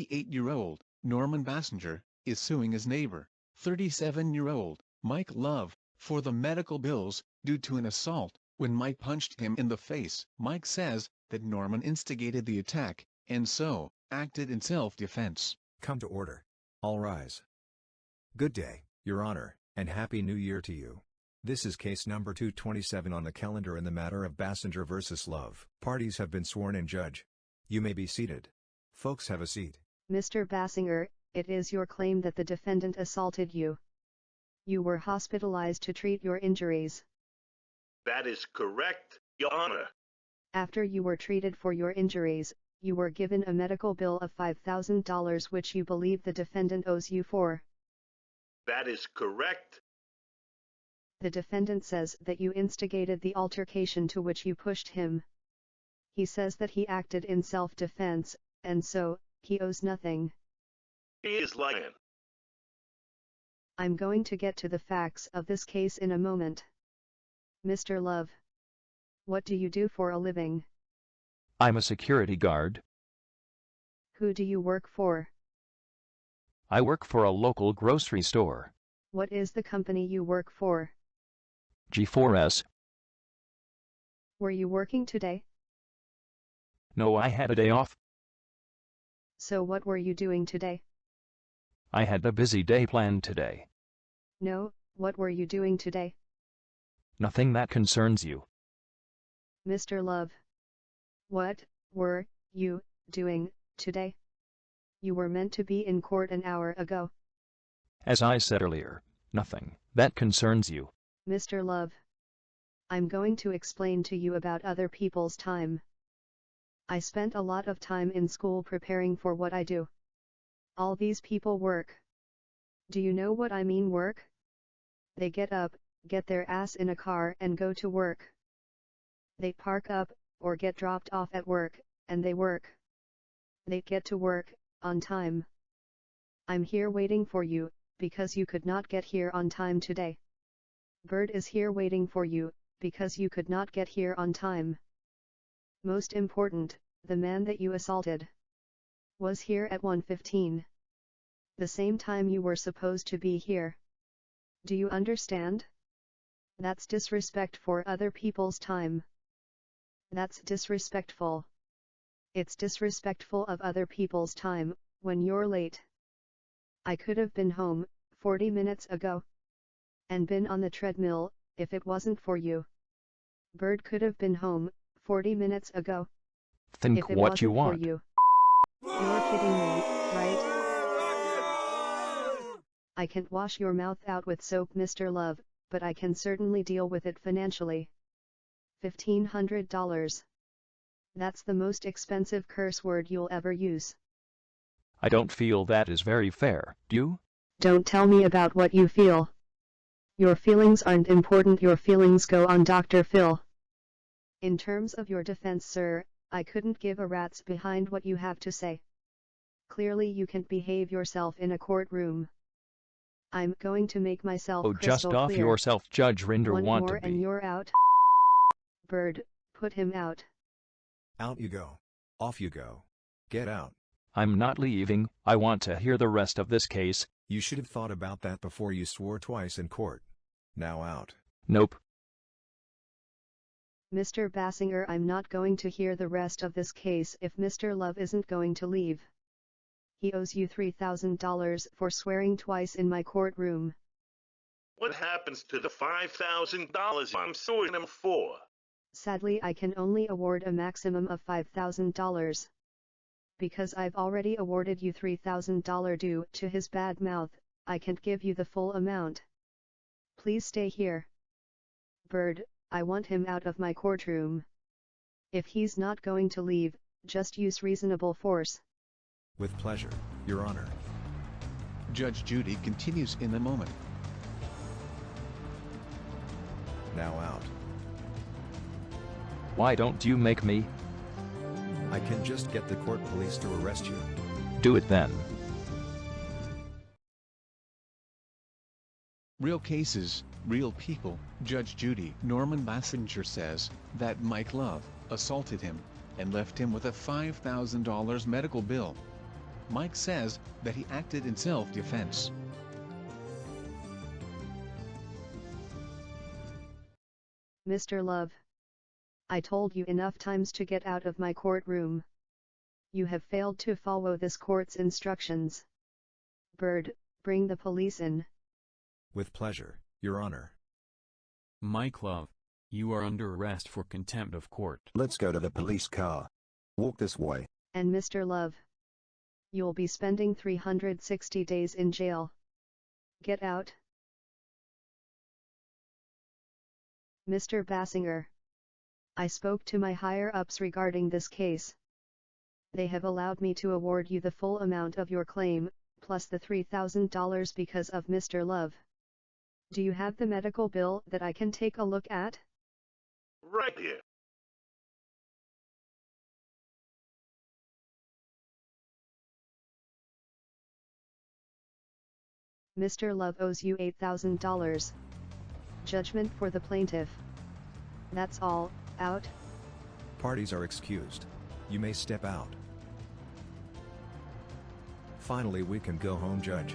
58-year-old, Norman Bassenger, is suing his neighbor, 37-year-old, Mike Love, for the medical bills due to an assault when Mike punched him in the face. Mike says that Norman instigated the attack, and so, acted in self-defense. Come to order. All rise. Good day, Your Honor, and Happy New Year to you. This is case number 227 on the calendar in the matter of Bassenger vs. Love. Parties have been sworn in, Judge. You may be seated. Folks, have a seat. Mr. Bassenger, it is your claim that the defendant assaulted you. You were hospitalized to treat your injuries. That is correct, Your Honor. After you were treated for your injuries, you were given a medical bill of $5,000 which you believe the defendant owes you for. That is correct. The defendant says that you instigated the altercation to which you pushed him. He says that he acted in self-defense, and so, he owes nothing. He is lying. I'm going to get to the facts of this case in a moment. Mr. Love, what do you do for a living? I'm a security guard. Who do you work for? I work for a local grocery store. What is the company you work for? G4S. Were you working today? No, I had a day off. So what were you doing today? I had a busy day planned today. No, what were you doing today? Nothing that concerns you. Mr. Love, what were you doing today? You were meant to be in court an hour ago. As I said earlier, nothing that concerns you. Mr. Love, I'm going to explain to you about other people's time. I spent a lot of time in school preparing for what I do. All these people work. Do you know what I mean work? They get up, get their ass in a car and go to work. They park up, or get dropped off at work, and they work. They get to work, on time. I'm here waiting for you, because you could not get here on time today. Bird is here waiting for you, because you could not get here on time. Most important, the man that you assaulted was here at 1:15. The same time you were supposed to be here. Do you understand? That's disrespect for other people's time. That's disrespectful. It's disrespectful of other people's time, when you're late. I could have been home, 40 minutes ago. And been on the treadmill, if it wasn't for you. Bird could have been home, 40 minutes ago. Think if it what wasn't you for want. You. You're kidding me, right? I can't wash your mouth out with soap, Mr. Love, but I can certainly deal with it financially. $1,500. That's the most expensive curse word you'll ever use. I don't feel that is very fair, do you? Don't tell me about what you feel. Your feelings aren't important, your feelings go on Dr. Phil. In terms of your defense, sir, I couldn't give a rat's behind what you have to say. Clearly you can't behave yourself in a courtroom. I'm going to make myself Oh, just crystal off clear. yourself, Judge Rinder. One Want more to and be. you're out. Bird, put him out. Out you go. Off you go. Get out. I'm not leaving. I want to hear the rest of this case. You should have thought about that before you swore twice in court. Now out. Nope. Mr. Bassenger, I'm not going to hear the rest of this case if Mr. Love isn't going to leave. He owes you $3,000 for swearing twice in my courtroom. What happens to the $5,000 I'm suing him for? Sadly, I can only award a maximum of $5,000. Because I've already awarded you $3,000 due to his bad mouth, I can't give you the full amount. Please stay here. Bird, I want him out of my courtroom. If he's not going to leave, just use reasonable force. With pleasure, Your Honor. Judge Judy continues in a moment. Now out. Why don't you make me? I can just get the court police to arrest you. Do it then. Real cases, real people. Judge Judy. Norman Bassenger says that Mike Love assaulted him and left him with a $5,000 medical bill. Mike says that he acted in self-defense. Mr. Love. I told you enough times to get out of my courtroom. You have failed to follow this court's instructions. Bird, bring the police in. With pleasure, Your Honor. Mike Love, you are under arrest for contempt of court. Let's go to the police car. Walk this way. And Mr. Love. You'll be spending 360 days in jail. Get out. Mr. Bassenger. I spoke to my higher-ups regarding this case. They have allowed me to award you the full amount of your claim, plus the $3,000 because of Mr. Love. Do you have the medical bill that I can take a look at? Right here. Mr. Love owes you $8,000. Judgment for the plaintiff. That's all. Out. Parties are excused. You may step out. Finally, we can go home, Judge.